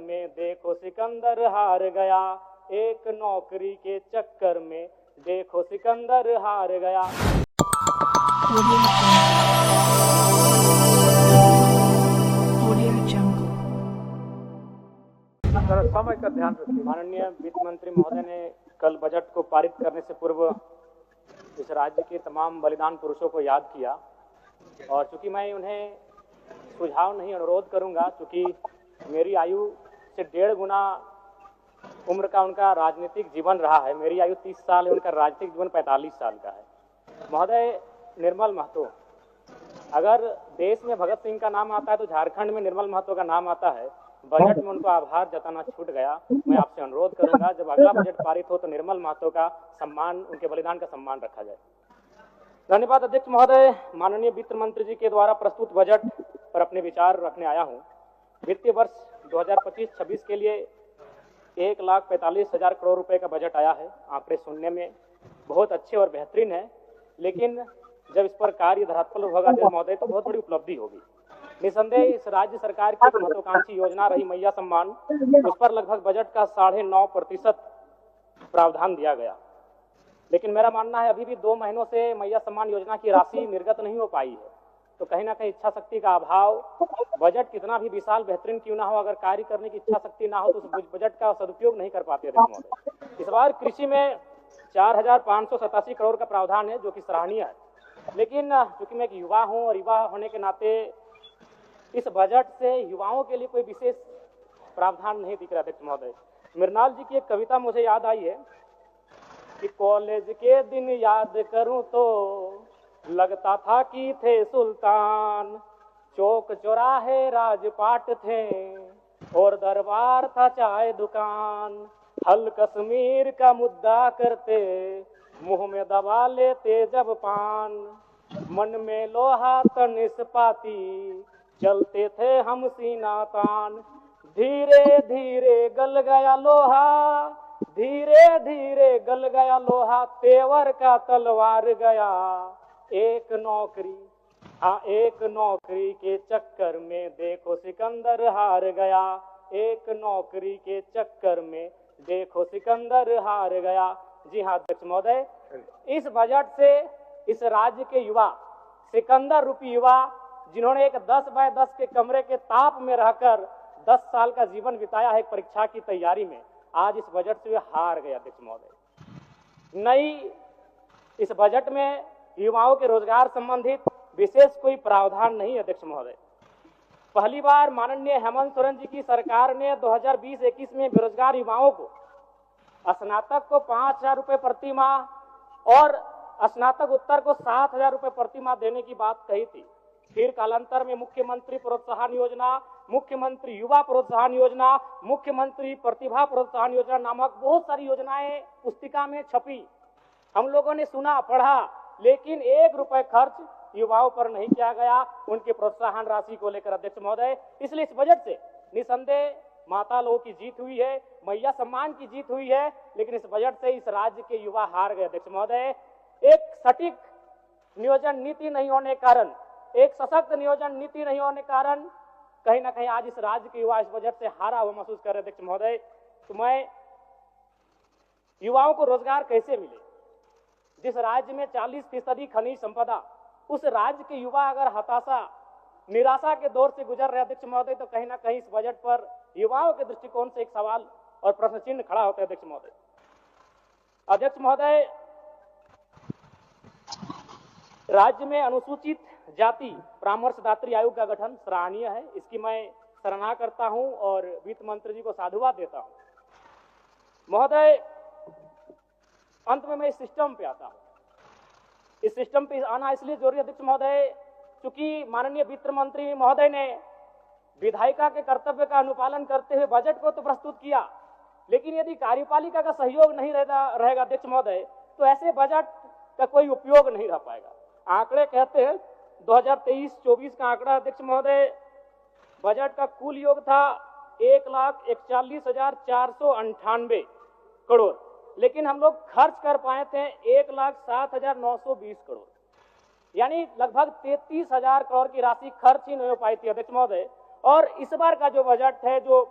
में देखो सिकंदर हार गया, एक नौकरी के चक्कर में देखो सिकंदर हार गया। समय का ध्यान रखिए। माननीय वित्त मंत्री महोदय ने कल बजट को पारित करने से पूर्व इस राज्य के तमाम बलिदान पुरुषों को याद किया, और चूंकि मैं उन्हें सुझाव नहीं अनुरोध करूंगा, चूंकि मेरी आयु से 1.5 गुना उम्र का उनका राजनीतिक जीवन रहा है। मेरी आयु 30 साल है, उनका राजनीतिक जीवन 45 साल का है। महोदय निर्मल महतो, अगर देश में भगत सिंह का नाम आता है तो झारखंड में निर्मल महतो का नाम आता है। बजट में उनको आभार जताना छूट गया। मैं आपसे अनुरोध करूंगा, जब अगला बजट पारित हो तो निर्मल महतो का सम्मान, उनके बलिदान का सम्मान रखा जाए। धन्यवाद अध्यक्ष महोदय। माननीय वित्त मंत्री जी के द्वारा प्रस्तुत बजट पर अपने विचार रखने आया हूं। वित्तीय वर्ष 2025-26 के लिए 1,45,000 करोड़ रुपए का बजट आया है। आंकड़े सुनने में बहुत अच्छे और बेहतरीन है, लेकिन जब इस पर कार्य धरातल होगा महोदय तो बहुत बड़ी उपलब्धि होगी। निसंदेह इस राज्य सरकार की महत्वाकांक्षी योजना रही मैया सम्मान, उस पर लगभग बजट का 9.5% प्रावधान दिया गया। लेकिन मेरा मानना है अभी भी 2 महीनों से मैया सम्मान योजना की राशि निर्गत नहीं हो पाई है। तो कहीं ना कहीं इच्छा शक्ति का अभाव, बजट कितना भी विशाल बेहतरीन क्यों ना हो, अगर कार्य करने की इच्छा शक्ति ना हो तो उस बजट का सदुपयोग नहीं कर पाते महोदय। इस बार कृषि में 4,587 करोड़ का प्रावधान है, जो कि सराहनीय है। लेकिन चूंकि मैं एक युवा हूं और युवा होने के नाते इस बजट से युवाओं के लिए कोई विशेष प्रावधान नहीं दिख रहा अध्यक्ष महोदय। मृणाल जी की एक कविता मुझे याद आई है कि कॉलेज के दिन याद करूं तो लगता था कि थे सुल्तान, चौक चौराहे राजपाट थे और दरबार था चाय दुकान। हल कश्मीर का मुद्दा करते मुंह में दबा लेते जब पान, मन में लोहा तन इस्पाती चलते थे हम सीना तान। धीरे धीरे गल गया लोहा, धीरे धीरे गल गया लोहा, तेवर का तलवार गया। एक नौकरी, हाँ एक नौकरी के चक्कर में देखो सिकंदर हार गया, एक नौकरी के चक्कर में देखो सिकंदर हार गया। जी हाँ अध्यक्ष महोदय, इस बजट से इस राज्य के युवा, सिकंदर रूपी युवा, जिन्होंने एक 10 बाय 10 के कमरे के ताप में रहकर 10 साल का जीवन बिताया है एक परीक्षा की तैयारी में, आज इस बजट से वे हार गए अध्यक्ष महोदय। नई इस बजट में युवाओं के रोजगार संबंधित विशेष कोई प्रावधान नहीं अध्यक्ष महोदय। पहली बार माननीय हेमंत सोरेन जी की सरकार ने 2020-21 में बेरोजगार युवाओं को स्नातक को 5,000 रुपए प्रति माह और स्नातक उत्तर को 7,000 रुपए प्रति माह देने की बात कही थी। फिर कालांतर में मुख्यमंत्री प्रोत्साहन योजना, मुख्यमंत्री युवा प्रोत्साहन योजना, मुख्यमंत्री प्रतिभा प्रोत्साहन योजना नामक बहुत सारी योजनाएं पुस्तिका में छपी। हम लोगों ने सुना, पढ़ा, लेकिन 1 रुपए खर्च युवाओं पर नहीं किया गया उनके प्रोत्साहन राशि को लेकर अध्यक्ष महोदय। इसलिए इस बजट से निसंदेह माता लोगों की जीत हुई है, मैया सम्मान की जीत हुई है, लेकिन इस बजट से इस राज्य के युवा हार गए अध्यक्ष महोदय। एक सटीक नियोजन नीति नहीं होने के कारण, एक सशक्त नियोजन नीति नहीं होने के कारण कहीं ना कहीं आज इस राज्य के युवा इस बजट से हारा हुआ महसूस कर रहे अध्यक्ष महोदय। तो मैं युवाओं को रोजगार कैसे मिले, जिस राज्य में 40% खनिज संपदा, उस राज्य के युवा अगर हताशा निराशा के दौर से गुजर रहे अध्यक्ष महोदय, तो कहीं ना कहीं इस बजट पर युवाओं के दृष्टिकोण से एक सवाल और प्रश्न चिन्ह खड़ा होता है अध्यक्ष महोदय। अध्यक्ष महोदय, राज्य में अनुसूचित जाति परामर्शदात्री आयोग का गठन सराहनीय है, इसकी मैं सराहना करता हूं और वित्त मंत्री जी को साधुवाद देता हूं। महोदय, अंत में मैं इस सिस्टम पे आता हूं। इस सिस्टम पे आना इसलिए जरूरी है अध्यक्ष महोदय, क्योंकि माननीय वित्त मंत्री महोदय ने विधायिका के कर्तव्य का अनुपालन करते हुए बजट को तो प्रस्तुत किया, लेकिन यदि कार्यपालिका का सहयोग नहीं रहेगा अध्यक्ष महोदय, तो ऐसे बजट का कोई उपयोग नहीं रह पाएगा। आंकड़े कहते हैं 2023-24 का आंकड़ा अध्यक्ष महोदय, बजट का कुल योग था 1,41,498 करोड़, लेकिन हम लोग खर्च कर पाए थे 1,07,920 करोड़, यानी लगभग 33,000 करोड़ की राशि खर्च ही नहीं हो पाई थी अध्यक्ष महोदय। और इस बार का जो बजट है, जो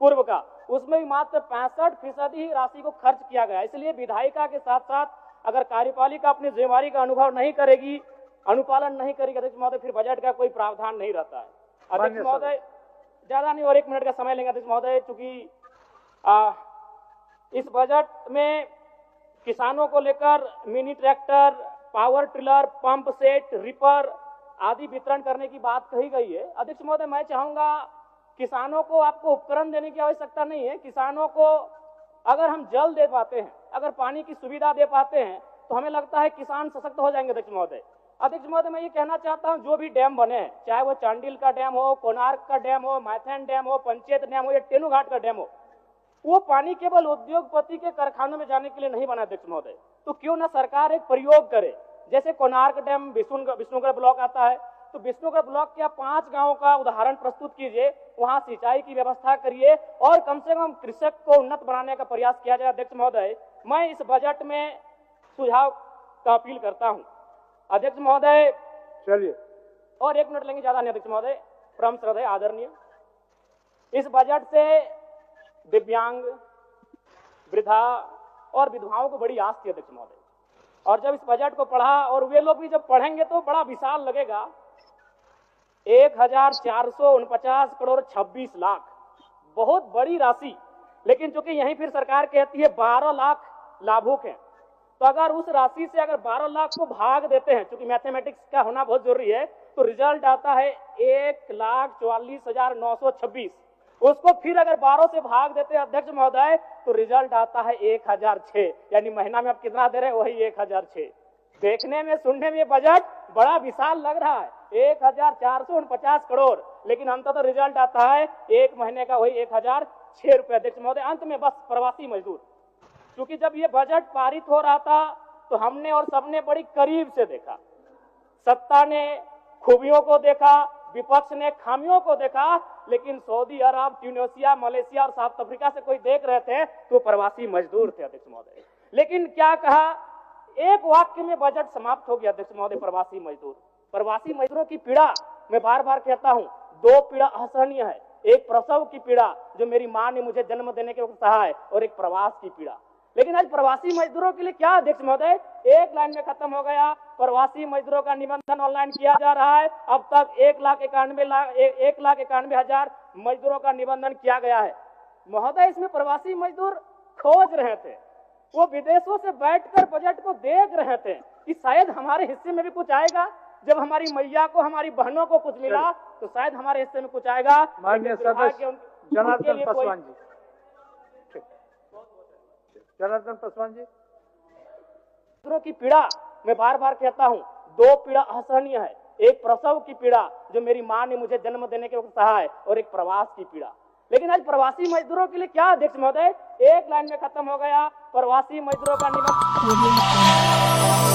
पूर्व का, उसमें भी मात्र 65% ही राशि को खर्च किया गया। इसलिए विधायिका के साथ साथ अगर कार्यपालिका अपनी जिम्मेवारी का अनुभव नहीं करेगी, अनुपालन नहीं करेगी अध्यक्ष महोदय, फिर बजट का कोई प्रावधान नहीं रहता है। अध्यक्ष महोदय ज्यादा नहीं और 1 मिनट का समय लेंगे अध्यक्ष महोदय, चूंकि इस बजट में किसानों को लेकर mini tractor, power tiller, pump set, ripper आदि वितरण करने की बात कही गई है। अध्यक्ष महोदय मैं चाहूंगा किसानों को आपको उपकरण देने की आवश्यकता नहीं है। किसानों को अगर हम जल दे पाते हैं, अगर पानी की सुविधा दे पाते हैं तो हमें लगता है किसान सशक्त हो जाएंगे। अध्यक्ष महोदय मैं ये कहना चाहता हूं, जो भी डैम बने हैं, चाहे वो चांडिल का डैम हो, कोणार्क का डैम हो, मैथन डैम हो, पंचेत डैम हो या टेनू घाट का डैम हो, वो पानी केवल उद्योगपति के कारखानों में जाने के लिए नहीं बना अध्यक्ष महोदय। तो क्यों ना सरकार एक प्रयोग करे, जैसे कोणार्क डैम विष्णुगढ़ ब्लॉक आता है, तो विष्णुगढ़ ब्लॉक के 5 गांवों का उदाहरण प्रस्तुत कीजिए, वहां सिंचाई की व्यवस्था करिए और कम से कम कृषक को उन्नत बनाने का प्रयास किया जाए। अध्यक्ष महोदय मैं इस बजट में सुझाव का अपील करता हूं। अध्यक्ष महोदय चलिए और 1 मिनट लेंगे, ज्यादा नहीं अध्यक्ष महोदय, परम श्रद्धेय आदरणीय, इस बजट से दिव्यांग, वृद्धा और विधवाओं को बड़ी आस थी अध्यक्ष महोदय, और जब इस बजट को पढ़ा और वे लोग भी जब पढ़ेंगे तो बड़ा विशाल लगेगा। 1449 करोड़ 26 लाख, बहुत बड़ी राशि, लेकिन चूंकि यहीं फिर सरकार कहती है 12 लाख लाभुक हैं, तो अगर उस राशि से अगर 12 लाख को भाग देते हैं, चूंकि मैथमेटिक्स का होना बहुत जरूरी है, तो रिजल्ट आता है 1,44,926। उसको फिर अगर 12 से भाग देते हैं अध्यक्ष महोदय तो रिजल्ट आता है 1006, यानी महीना में आप कितना दे रहे हैं, वही 1006। देखने में सुनने में बजट बड़ा विशाल लग रहा है, 1449 करोड़, लेकिन अंततः तो रिजल्ट आता है एक महीने का वही 1006 रुपए। अध्यक्ष महोदय अंत में बस प्रवासी मजदूर, क्योंकि जब ये बजट पारित हो रहा था तो हमने और सबने बड़ी करीब से देखा, सत्ता ने खूबियों को देखा, विपक्ष ने खामियों को देखा, लेकिन सऊदी अरब, ट्यूनीशिया, मलेशिया और साउथ अफ्रीका से कोई देख रहे थे तो प्रवासी मजदूर थे अध्यक्ष महोदय। लेकिन क्या कहा, एक वाक्य में बजट समाप्त हो गया अध्यक्ष महोदय, प्रवासी मजदूर। प्रवासी मजदूरों की पीड़ा मैं बार बार कहता हूं, 2 पीड़ा असहनीय है, एक प्रसव की पीड़ा जो मेरी मां ने मुझे जन्म देने के वक्त सहा है, और एक प्रवास की पीड़ा। लेकिन आज प्रवासी मजदूरों के लिए क्या अध्यक्ष महोदय, एक लाइन में खत्म हो गया। प्रवासी मजदूरों का निबंधन ऑनलाइन किया जा रहा है, अब तक 1,91,000 मजदूरों का निबंधन किया गया है। महोदय इसमें प्रवासी मजदूर खोज रहे थे, वो विदेशों से बैठकर बजट को देख रहे थे कि शायद हमारे हिस्से में भी कुछ आएगा। जब हमारी मैया को, हमारी बहनों को कुछ मिला तो शायद हमारे हिस्से में कुछ आएगा। माननीय सदस्य जनार्दन पासवान जी, जनार्दन पासवान जी। मजदूरों की पीड़ा मैं बार बार कहता हूं, 2 पीड़ा असहनीय है, एक प्रसव की पीड़ा जो मेरी मां ने मुझे जन्म देने के वक्त सहा है, और एक प्रवास की पीड़ा। लेकिन आज प्रवासी मजदूरों के लिए क्या अध्यक्ष महोदय, एक लाइन में खत्म हो गया। प्रवासी मजदूरों का निबंधन